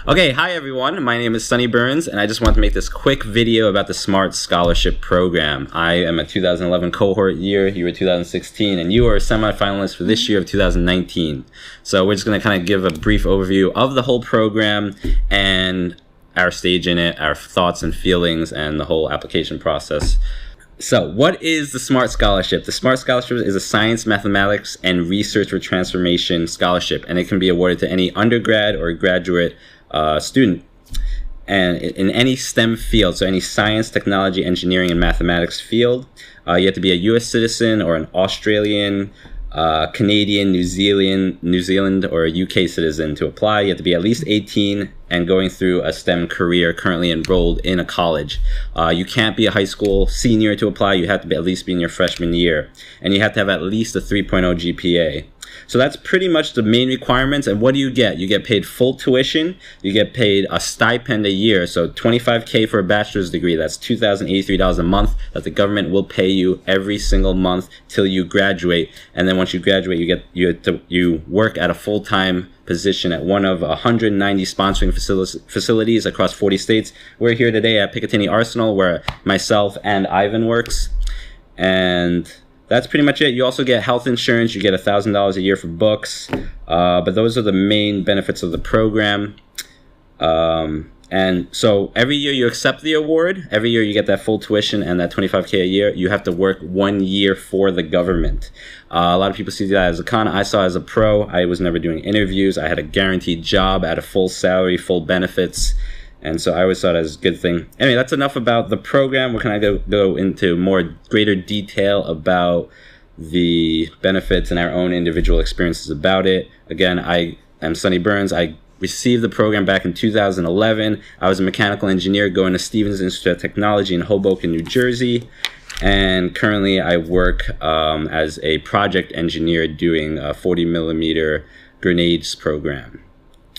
Okay, hi everyone. My name is Sonny Burns, and I just want to make this quick video about the SMART Scholarship Program. I am a 2011 cohort year, you were 2016, and you are a semi-finalist for this year of 2019. So we're just going to kind of give a brief overview of the whole program and our stage in it, our thoughts and feelings, and the whole application process. So, what is the SMART Scholarship? The SMART Scholarship is a science, mathematics, and research for transformation scholarship, and it can be awarded to any undergrad or graduate student, and in any STEM field, so any science, technology, engineering, and mathematics field. You have to be a U.S. citizen or an Australian, Canadian, New Zealand, or a UK citizen to apply. You have to be at least 18 and going through a STEM career, currently enrolled in a college. You can't be a high school senior to apply. You have to be at least be in your freshman year, and you have to have at least a 3.0 GPA. So that's pretty much the main requirements. And what do you get? You get paid full tuition. You get paid a stipend a year. So $25K for a bachelor's degree. That's $2,083 a month that the government will pay you every single month till you graduate. And then once you graduate, you work at a full-time position at one of 190 sponsoring facilities across 40 states. We're here today at Picatinny Arsenal, where myself and Ivan works. And that's pretty much it. You also get health insurance. You get $1,000 a year for books. But those are the main benefits of the program. And so every year you accept the award. Every year you get that full tuition and that $25K a year. You have to work 1 year for the government. A lot of people see that as a con. I saw it as a pro. I was never doing interviews. I had a guaranteed job at a full salary, full benefits. And so I always saw it as a good thing. Anyway, that's enough about the program. We're going to go into greater detail about the benefits and our own individual experiences about it. Again, I am Sonny Burns. I received the program back in 2011. I was a mechanical engineer going to Stevens Institute of Technology in Hoboken, New Jersey. And currently I work as a project engineer doing a 40 millimeter grenades program.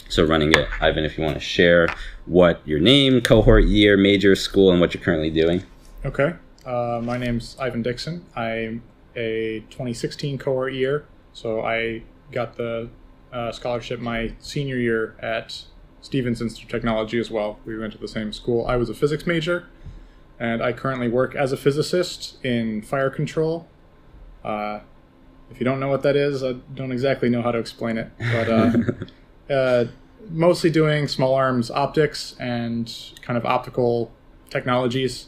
So running it. Ivan, if you want to share what your name, cohort year, major, school, and what you're currently doing. Okay. My name's Ivan Dixon. I'm a 2016 cohort year. So I got the scholarship my senior year at Stevens Institute of Technology as well. We went to the same school. I was a physics major, and I currently work as a physicist in fire control. If you don't know what that is, I don't exactly know how to explain it. But mostly doing small arms optics and kind of optical technologies.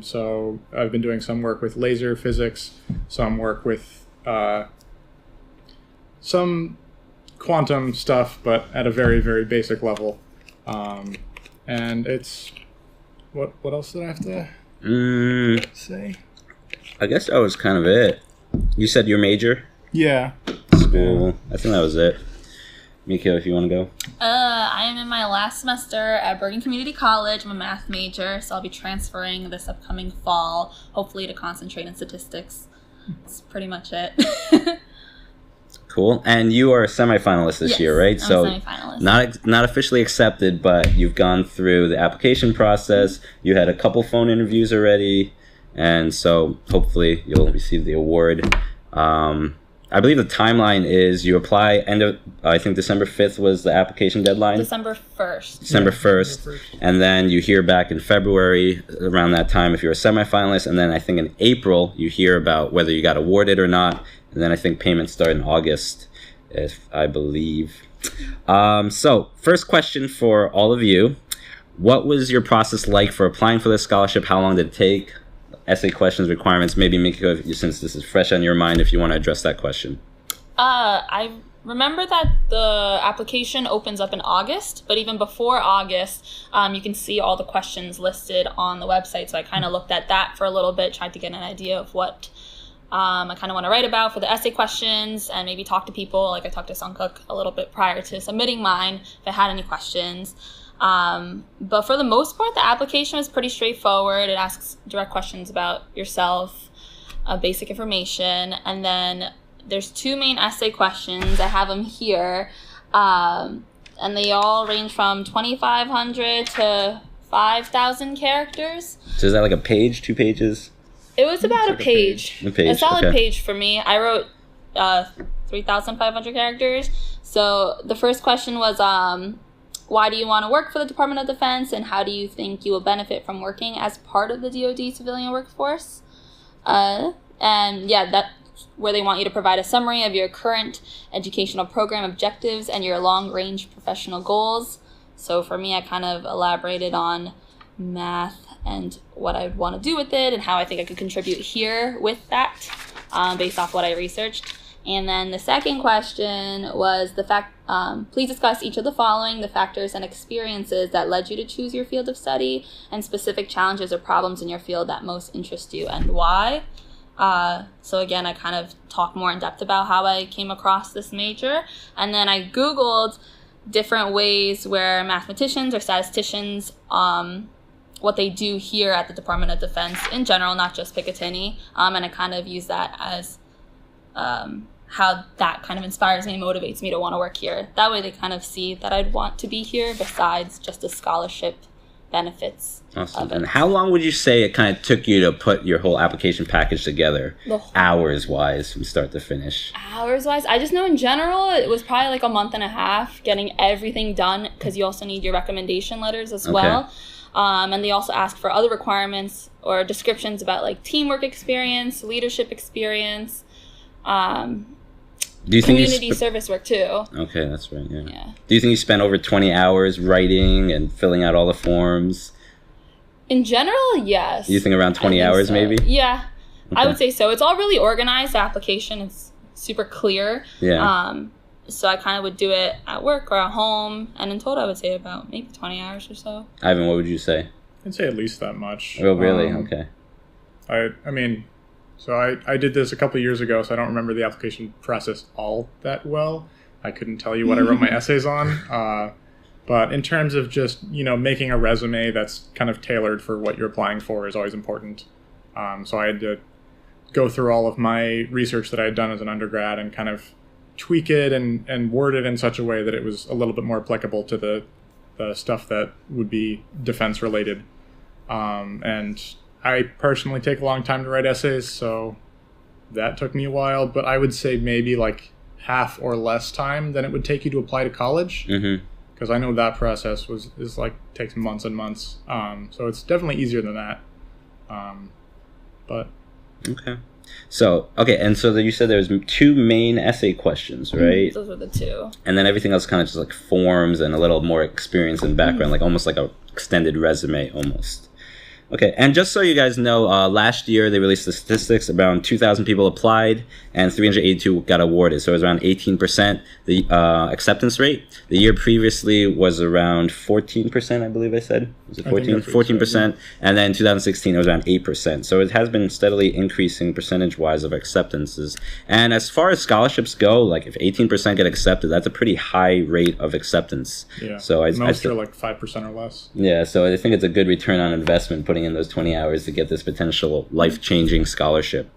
So I've been doing some work with laser physics, some work with some quantum stuff, but at a very, very basic level. And it's... What else did I have to say? I guess that was kind of it. You said your major? Yeah. School. I think that was it. Miko, if you want to go. I am in my last semester at Bergen Community College. I'm a math major, so I'll be transferring this upcoming fall, hopefully to concentrate in statistics. That's pretty much it. Cool. And you are a semi-finalist this year, right? I'm a semi-finalist. Not officially accepted, but you've gone through the application process. You had a couple phone interviews already, and so hopefully you'll receive the award. I believe the timeline is you apply I think December 5th was the application deadline. December 1st. December 1st. And then you hear back in February around that time if you're a semifinalist. And then I think in April you hear about whether you got awarded or not. And then I think payments start in August, if I believe. So first question for all of you. What was your process like for applying for this scholarship? How long did it take? Essay questions, requirements, maybe Miko, since this is fresh on your mind, if you want to address that question. I remember that the application opens up in August, but even before August, you can see all the questions listed on the website. So I kind of looked at that for a little bit, tried to get an idea of what I kind of want to write about for the essay questions, and maybe talk to people. Like I talked to Sungkook a little bit prior to submitting mine if I had any questions. But for the most part, the application is pretty straightforward. It asks direct questions about yourself, basic information, and then there's two main essay questions. I have them here, and they all range from 2,500 to 5,000 characters. So is that like a page, 2 pages? It was about a page. A solid page for me. I wrote 3,500 characters. So the first question was, why do you want to work for the Department of Defense, and how do you think you will benefit from working as part of the DoD civilian workforce? And yeah, that's where they want you to provide a summary of your current educational program objectives and your long-range professional goals. So for me, I kind of elaborated on math and what I would want to do with it and how I think I could contribute here with that, based off what I researched. And then the second question was please discuss each of the following: the factors and experiences that led you to choose your field of study, and specific challenges or problems in your field that most interest you and why. So again, I kind of talk more in depth about how I came across this major. And then I Googled different ways where mathematicians or statisticians, what they do here at the Department of Defense in general, not just Picatinny. And I kind of use that as how that kind of inspires me and motivates me to want to work here. That way they kind of see that I'd want to be here besides just the scholarship benefits. Awesome. And how long would you say it kind of took you to put your whole application package together, hours-wise, from start to finish? Hours-wise? I just know in general it was probably like a month and a half getting everything done, because you also need your recommendation letters as well. And they also ask for other requirements or descriptions about like teamwork experience, leadership experience, do you think community service work too. Okay, that's right. Yeah. Do you think you spent over 20 hours writing and filling out all the forms? In general, yes. You think around 20 hours so. maybe? Yeah, okay. I would say so. It's all really organized. The application is super clear. Yeah. So I kind of would do it at work or at home, and in total I would say about maybe 20 hours or so. Ivan, what would you say? I'd say at least that much. Oh, really? Okay. I mean, so I did this a couple of years ago, so I don't remember the application process all that well. I couldn't tell you what I wrote my essays on. But in terms of just, making a resume that's kind of tailored for what you're applying for is always important. So I had to go through all of my research that I had done as an undergrad and kind of tweak it and word it in such a way that it was a little bit more applicable to the stuff that would be defense related. And I personally take a long time to write essays, so that took me a while, but I would say maybe like half or less time than it would take you to apply to college. Mm-hmm. Because I know that process takes months and months. So it's definitely easier than that. But okay. So and so you said there was 2 main essay questions, right? Those were the 2. And then everything else kind of just like forms and a little more experience and background, like almost like a extended resume almost. Okay, and just so you guys know, last year they released the statistics. Around 2,000 people applied, and 382 got awarded. So it was around 18%, the acceptance rate. The year previously was around 14%, I believe I said. Was it 14? 14%. And then 2016, it was around 8%. So it has been steadily increasing percentage-wise of acceptances. And as far as scholarships go, like if 18% get accepted, that's a pretty high rate of acceptance. Yeah, so most are like 5% or less. Yeah, so I think it's a good return on investment putting in those 20 hours to get this potential life-changing scholarship.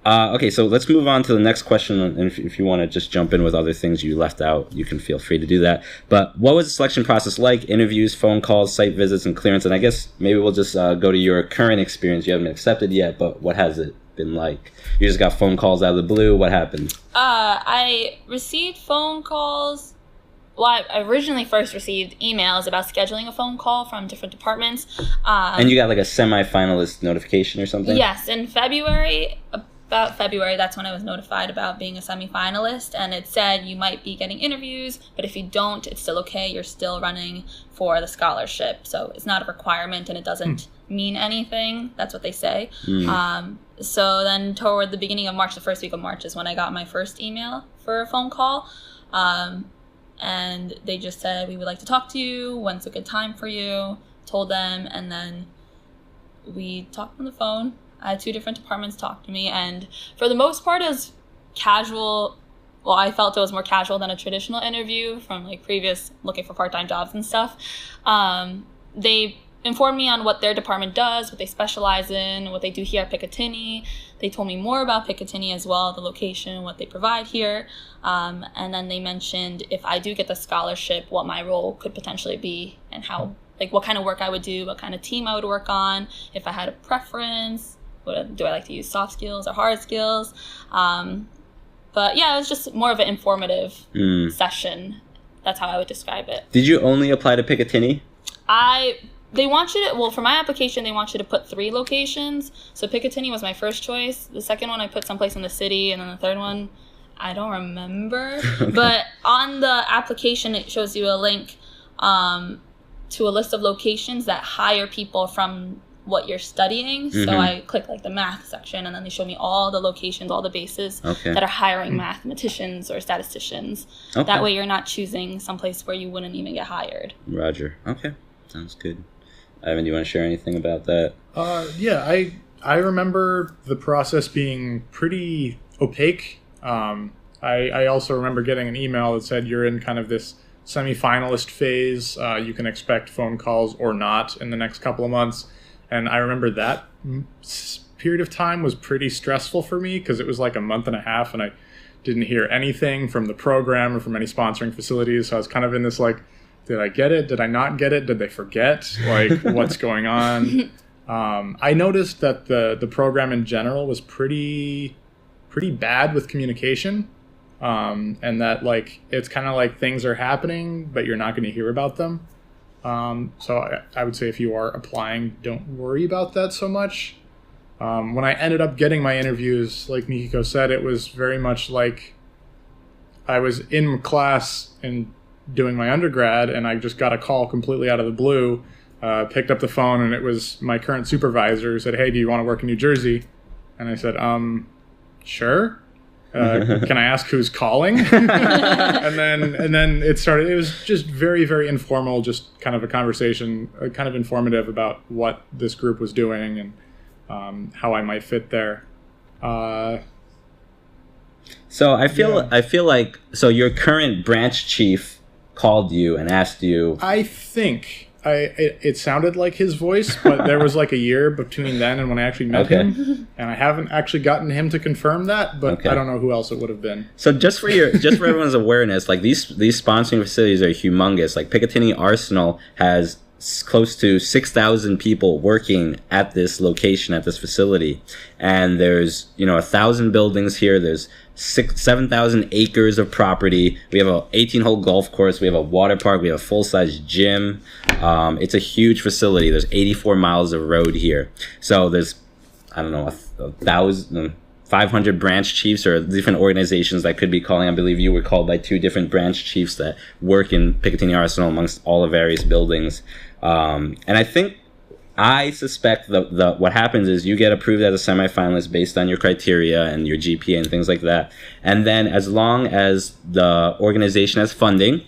Okay, so let's move on to the next question, and if you want to just jump in with other things you left out, you can feel free to do that. But what was the selection process like? Interviews, phone calls, site visits, and clearance? And I guess maybe we'll just go to your current experience. You haven't been accepted yet, but what has it been like? You just got phone calls out of the blue. What happened? I received phone calls. Well, I originally first received emails about scheduling a phone call from different departments. And you got like a semi-finalist notification or something? Yes, in February, about February, that's when I was notified about being a semi-finalist, and it said you might be getting interviews, but if you don't, it's still okay. You're still running for the scholarship. So it's not a requirement, and it doesn't mean anything. That's what they say. So then toward the beginning of March, the first week of March is when I got my first email for a phone call. And they just said, we would like to talk to you. When's a good time for you? Told them, and then we talked on the phone. I had 2 different departments talk to me, and for the most part, it was casual. Well, I felt it was more casual than a traditional interview from like previous looking for part-time jobs and stuff. They informed me on what their department does, what they specialize in, what they do here at Picatinny. They told me more about Picatinny as well, the location, what they provide here. And then they mentioned if I do get the scholarship, what my role could potentially be and how, like what kind of work I would do, what kind of team I would work on, if I had a preference, do I like to use soft skills or hard skills. But yeah, it was just more of an informative session That's how I would describe it. Did you only apply to Picatinny? They want you to, well, for my application, they want you to put 3 locations. So Picatinny was my first choice. The second one, I put someplace in the city. And then the third one, I don't remember. But on the application, it shows you a link to a list of locations that hire people from what you're studying. So I clicked like the math section, and then they show me all the locations, all the bases that are hiring mathematicians or statisticians. That way you're not choosing someplace where you wouldn't even get hired. Roger. Okay. Sounds good. Ivan, do you want to share anything about that? Yeah, I remember the process being pretty opaque. I also remember getting an email that said you're in kind of this semi-finalist phase. You can expect phone calls or not in the next couple of months. And I remember that period of time was pretty stressful for me because it was like a month and a half and I didn't hear anything from the program or from any sponsoring facilities. So I was kind of in this like, did I get it? Did I not get it? Did they forget? Like, what's going on? I noticed that the program in general was pretty bad with communication. And that like it's kind of like things are happening, but you're not going to hear about them. So I would say if you are applying, don't worry about that so much. When I ended up getting my interviews, like Mikiko said, it was very much like I was in class and doing my undergrad, and I just got a call completely out of the blue, picked up the phone, and it was my current supervisor who said, "Hey, do you want to work in New Jersey?" And I said, sure. Can I ask who's calling? and then it started. It was just very, very informal, just kind of a conversation, kind of informative about what this group was doing and how I might fit there. So I feel like your current branch chief called you and asked you. I think it sounded like his voice, but there was like a year between then and when I actually met him, and I haven't actually gotten him to confirm that, but I don't know who else it would have been. So just for everyone's awareness, like these sponsoring facilities are humongous. Like Picatinny Arsenal has close to 6,000 people working at this location, at this facility, and there's 1,000 buildings here. There's 7,000 acres of property. We have a 18-hole golf course. We have a water park. We have a full-size gym. It's a huge facility. There's 84 miles of road here. So there's, I don't know, 500 branch chiefs or different organizations that could be calling. I believe you were called by 2 different branch chiefs that work in Picatinny Arsenal amongst all the various buildings. And I suspect that what happens is you get approved as a semi-finalist based on your criteria and your GPA and things like that. And then as long as the organization has funding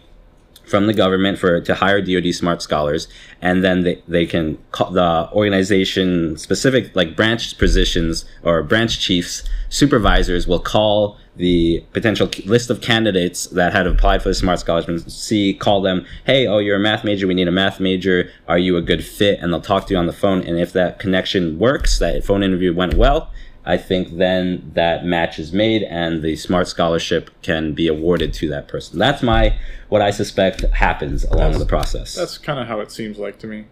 from the government to hire DoD Smart Scholars, and then they can call the organization specific, like branch positions or branch chiefs, supervisors will call the potential list of candidates that had applied for the Smart Scholarship, call them, "Hey, you're a math major, we need a math major, are you a good fit?" And they'll talk to you on the phone, and if that connection works, that phone interview went well, I think then that match is made and the Smart Scholarship can be awarded to that person. That's what I suspect happens along the process. That's kind of how it seems like to me.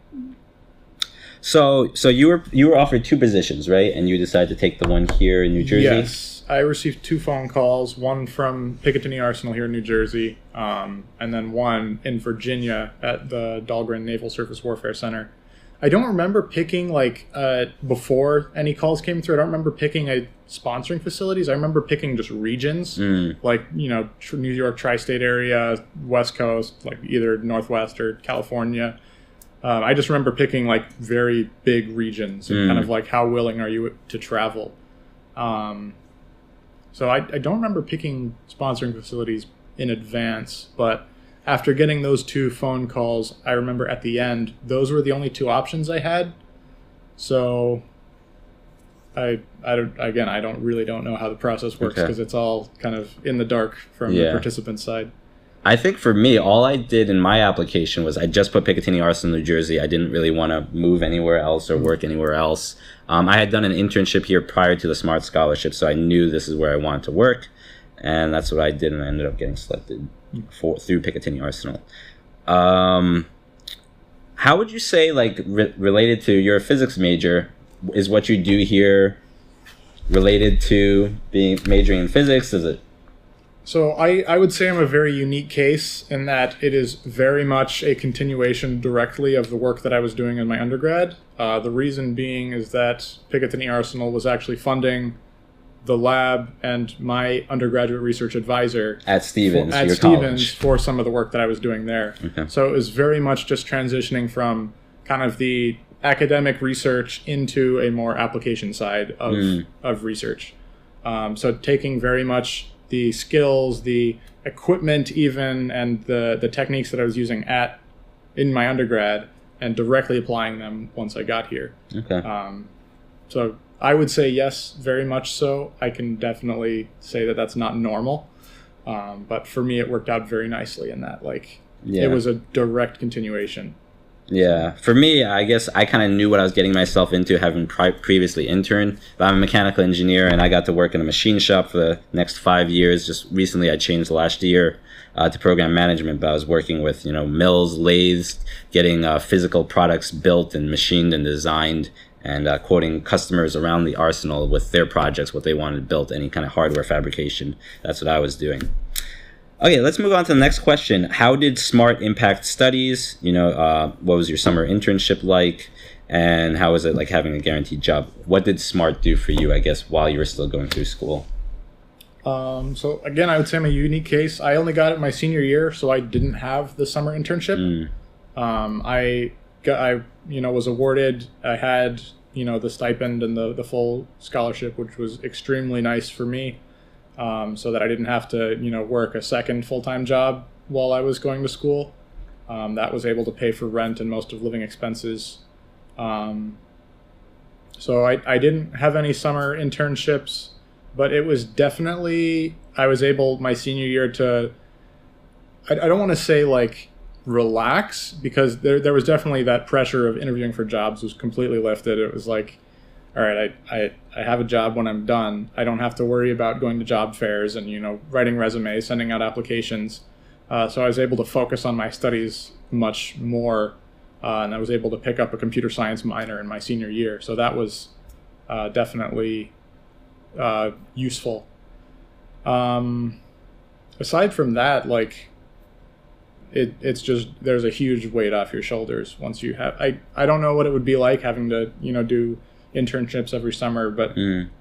So you were offered 2 positions, right? And you decided to take the one here in New Jersey? Yes. I received 2 phone calls, one from Picatinny Arsenal here in New Jersey, and then one in Virginia at the Dahlgren Naval Surface Warfare Center. I don't remember picking, before any calls came through, I don't remember picking sponsoring facilities. I remember picking just regions, like, New York tri-state area, West Coast, like either Northwest or California. I just remember picking, very big regions and kind of, how willing are you to travel. So I don't remember picking sponsoring facilities in advance, but after getting those 2 phone calls, I remember at the end, those were the only 2 options I had. So I don't know how the process works because it's all kind of in the dark from the participant side. I think for me, all I did in my application was I just put Picatinny Arsenal, New Jersey. I didn't really want to move anywhere else or work anywhere else. I had done an internship here prior to the Smart Scholarship, so I knew this is where I wanted to work, and that's what I did, and I ended up getting selected through Picatinny Arsenal. How would you say, related to your physics major, is what you do here related to being majoring in physics? Is it? So I would say I'm a very unique case in that it is very much a continuation directly of the work that I was doing in my undergrad. The reason being is that Picatinny Arsenal was actually funding the lab and my undergraduate research advisor at Stevens, for some of the work that I was doing there. Okay. So it was very much just transitioning from kind of the academic research into a more application side of research. So taking very much the skills, the equipment even, and the techniques that I was using in my undergrad and directly applying them once I got here. Okay. So I would say yes, very much so. I can definitely say that that's not normal. But for me, it worked out very nicely in that. It was a direct continuation. Yeah. For me, I guess I kind of knew what I was getting myself into, having previously interned. But I'm a mechanical engineer, and I got to work in a machine shop for the next 5 years. Just recently, I changed last year to program management, but I was working with, mills, lathes, getting physical products built and machined and designed, and quoting customers around the arsenal with their projects, what they wanted built, any kind of hardware fabrication. That's what I was doing. Okay, let's move on to the next question. How did SMART impact studies? What was your summer internship like? And how was it like having a guaranteed job? What did SMART do for you, I guess, while you were still going through school? So again, I would say I'm a unique case. I only got it my senior year, so I didn't have the summer internship. I was awarded. I had the stipend and the full scholarship, which was extremely nice for me, so that I didn't have to work a second full-time job while I was going to school. That was able to pay for rent and most of living expenses. So I didn't have any summer internships, but it was definitely, I was able my senior year to, I don't want to say relax, because there was definitely that pressure of interviewing for jobs was completely lifted. It was like, all right, I have a job when I'm done. I don't have to worry about going to job fairs and writing resumes, sending out applications. So I was able to focus on my studies much more, and I was able to pick up a computer science minor in my senior year. So that was definitely useful. Aside from that, it's just, there's a huge weight off your shoulders once you have, I don't know what it would be like having to do internships every summer, but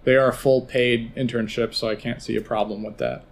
they are full paid internships, so I can't see a problem with that.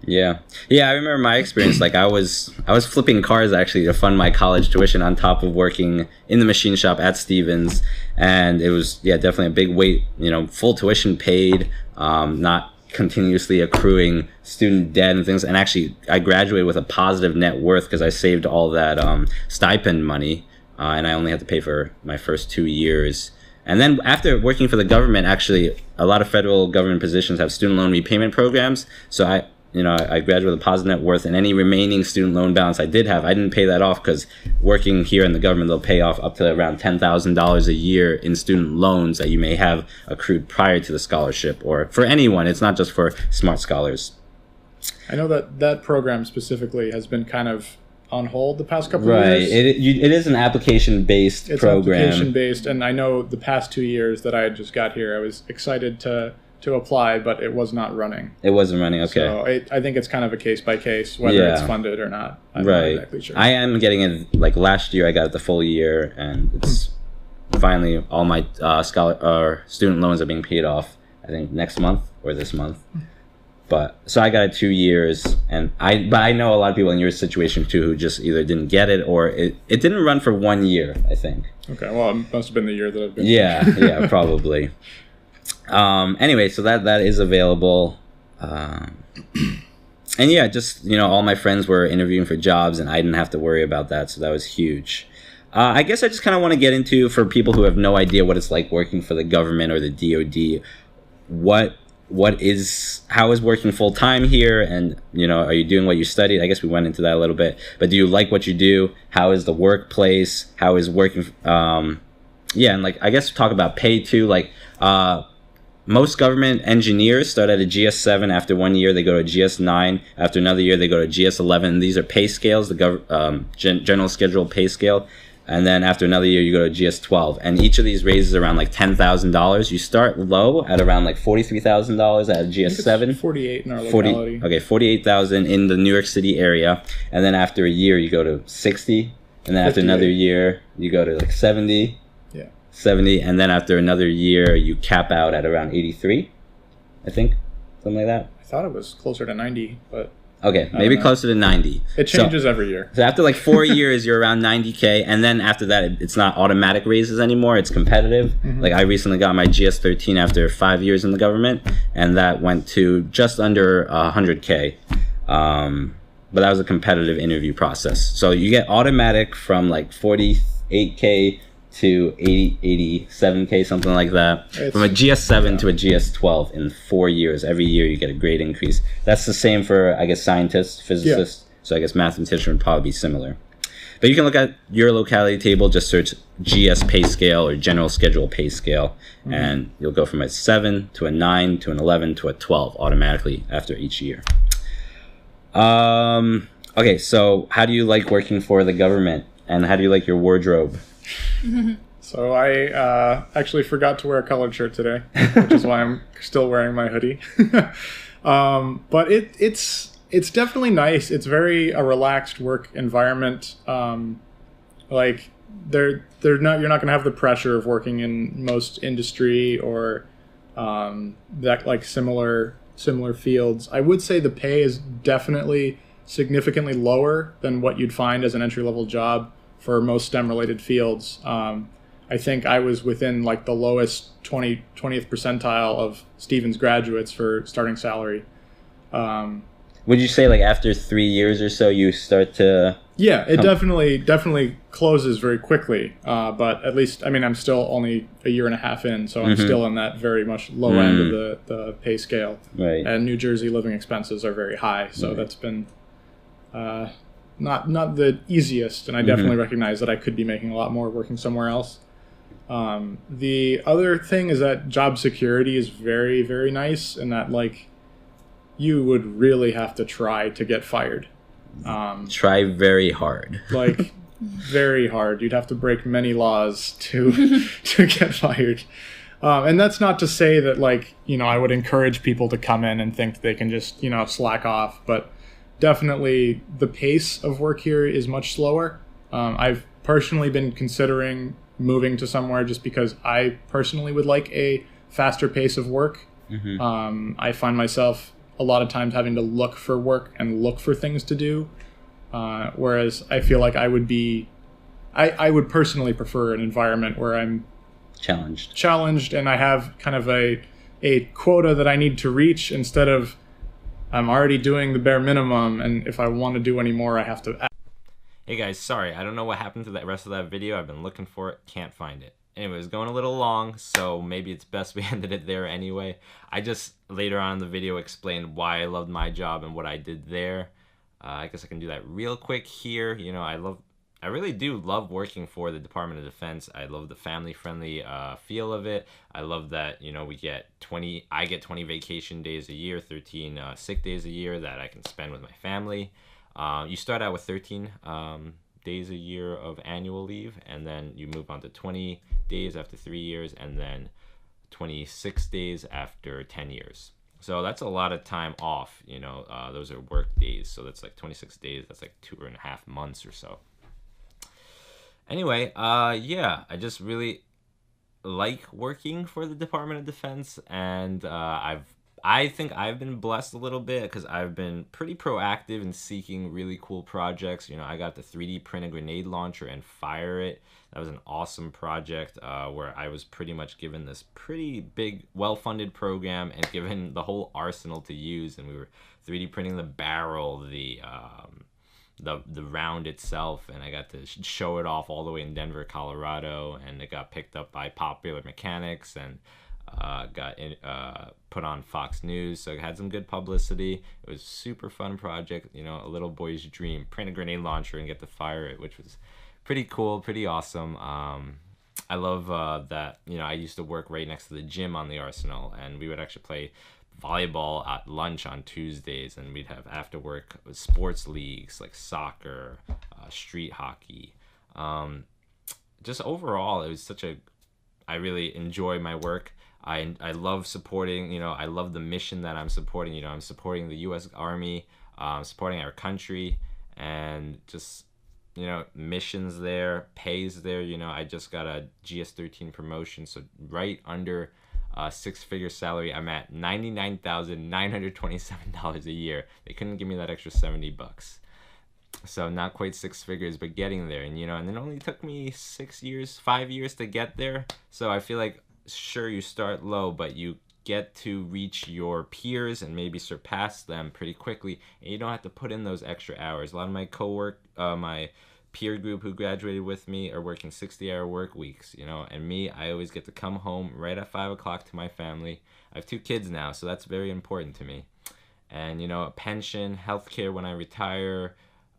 Yeah, I remember my experience. I was flipping cars actually to fund my college tuition on top of working in the machine shop at Stevens, and it was definitely a big weight. Full tuition paid, not continuously accruing student debt and things. And actually, I graduated with a positive net worth because I saved all that stipend money, and I only had to pay for my first 2 years. And then after working for the government, actually, a lot of federal government positions have student loan repayment programs. So I graduated with a positive net worth, and any remaining student loan balance I did have, I didn't pay that off because working here in the government, they'll pay off up to around $10,000 a year in student loans that you may have accrued prior to the scholarship, or for anyone. It's not just for SMART scholars. I know that program specifically has been kind of on hold the past couple of years. Right. It is an application-based program. It's application-based, and I know the past 2 years that I had just got here, I was excited to apply, but it was not running. It wasn't running, okay. So I think it's kind of a case-by-case, whether it's funded or not. I'm not exactly sure. I am getting it, last year I got it the full year, and it's finally all my student loans are being paid off, I think next month or this month. But so I got it 2 years, but I know a lot of people in your situation too who just either didn't get it or it didn't run for 1 year, I think. Okay, well, it must have been the year that I've been. Yeah, probably. Anyway, so that is available. And just, all my friends were interviewing for jobs and I didn't have to worry about that. So that was huge. I guess I just kind of want to get into, for people who have no idea what it's like working for the government or the DoD, how is working full time here? And, are you doing what you studied? I guess we went into that a little bit, but do you like what you do? How is the workplace? How is working? And I guess talk about pay too. Most government engineers start at a GS7. After 1 year, they go to a GS9. After another year, they go to GS11. These are pay scales, the general schedule pay scale. And then after another year, you go to GS12. And each of these raises around like $10,000. You start low at around like $43,000 at GS7. 48 in our locality. Okay, 48,000 in the New York City area. And then after a year, you go to 60. And then after 58. another year, you go to like 70. Yeah. 70. And then after another year, you cap out at around 83, I think. Something like that. I thought it was closer to 90, but... Okay, maybe closer to 90. It changes every year. So after like 4 years, you're around 90K. And then after that, it's not automatic raises anymore. It's competitive. Mm-hmm. Like I recently got my GS13 after 5 years in the government. And that went to just under 100K. But that was a competitive interview process. So you get automatic from like 48K to 87K, something like that. From a GS7 to a GS12 in 4 years. Every year you get a grade increase. That's the same for, I guess, scientists, physicists. Yeah. So I guess mathematician would probably be similar. But you can look at your locality table, just search GS pay scale or general schedule pay scale, and you'll go from a 7 to a 9 to an 11 to a 12 automatically after each year. Okay, so how do you like working for the government, and how do you like your wardrobe? So I actually forgot to wear a colored shirt today, which is why I'm still wearing my hoodie. But it's definitely nice. It's very a relaxed work environment. Like you're not going to have the pressure of working in most industry or that like similar fields. I would say the pay is definitely significantly lower than what you'd find as an entry-level job for most STEM-related fields. I think I was within like the lowest 20th percentile of Stevens graduates for starting salary. Would you say like after 3 years or so you start to... Yeah, it definitely closes very quickly. But at least, I mean, I'm still only a year and a half in, so I'm still in that very much low end of the pay scale. Right. And New Jersey living expenses are very high, so that's been not the easiest. And I definitely recognize that I could be making a lot more working somewhere else. The other thing is that job security is very, very nice, and that like you would really have to try to get fired. Try very hard. Like very hard. You'd have to break many laws to get fired. And that's not to say that like, you know, I would encourage people to come in and think they can just, you know, slack off, but definitely the pace of work here is much slower. I've personally been considering moving to somewhere just because I personally would like a faster pace of work. I find myself a lot of times having to look for work and look for things to do. Whereas I feel like I would personally prefer an environment where I'm challenged and I have kind of a quota that I need to reach instead of I'm already doing the bare minimum, and if I want to do any more, I have to. Hey guys, sorry, I don't know what happened to the rest of that video. I've been looking for it, can't find it. Anyway, it's going a little long, so maybe it's best we ended it there anyway. I just later on in the video explained why I loved my job and what I did there. I guess I can do that real quick here. You know, I really do love working for the Department of Defense. I love the family-friendly feel of it. I love that, you know, I get 20 vacation days a year, 13 sick days a year that I can spend with my family. You start out with 13 days a year of annual leave, and then you move on to 20 days after 3 years, and then 26 days after 10 years. So that's a lot of time off, you know. Those are work days, so that's like 26 days. That's like 2.5 months or so. Anyway, yeah, I just really like working for the Department of Defense, and I think I've been blessed a little bit because I've been pretty proactive in seeking really cool projects. You know, I got to 3D print a grenade launcher and fire it. That was an awesome project where I was pretty much given this pretty big, well-funded program and given the whole arsenal to use, and we were 3D printing the barrel, the round itself, and I got to show it off all the way in Denver, Colorado, and it got picked up by Popular Mechanics and got put on Fox News, so it had some good publicity. It was a super fun project, you know, a little boy's dream, print a grenade launcher and get to fire it, which was pretty cool, pretty awesome. I love that, you know, I used to work right next to the gym on the Arsenal, and we would actually play volleyball at lunch on Tuesdays, and we'd have after work sports leagues like soccer, street hockey. just overall, it was such a, I really enjoy my work. I love supporting, I love the mission that I'm supporting. I'm supporting the U.S. Army, supporting our country, and just, missions there, pays there. I just got a GS-13 promotion, so right under six-figure salary. I'm at $99,927 a year. They couldn't give me that extra $70. So not quite six figures, but getting there. And and it only took me 5 years to get there. So I feel like, sure, you start low, but you get to reach your peers and maybe surpass them pretty quickly, and you don't have to put in those extra hours. A lot of my my peer group who graduated with me are working 60-hour work weeks, and me, I always get to come home right at 5 o'clock to my family. I have 2 kids now, so that's very important to me. And a pension, healthcare when I retire,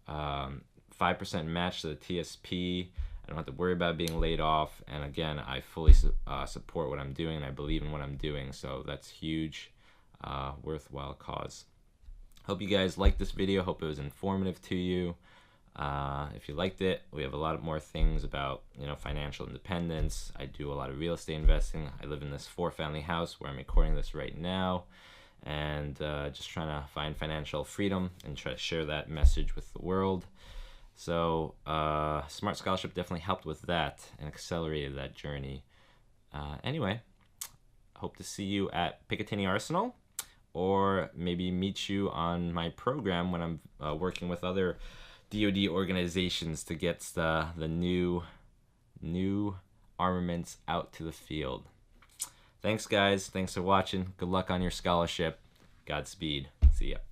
5% match to the TSP. I don't have to worry about being laid off. And again, I fully support what I'm doing, and I believe in what I'm doing. So that's huge, worthwhile cause. Hope you guys liked this video. Hope it was informative to you. If you liked it, we have a lot more things about financial independence. I do a lot of real estate investing. I live in this 4-family house where I'm recording this right now, and just trying to find financial freedom and try to share that message with the world. So Smart Scholarship definitely helped with that and accelerated that journey. Anyway, hope to see you at Picatinny Arsenal, or maybe meet you on my program when I'm working with other DoD organizations to get the new armaments out to the field. Thanks, guys. Thanks for watching. Good luck on your scholarship. Godspeed. See ya.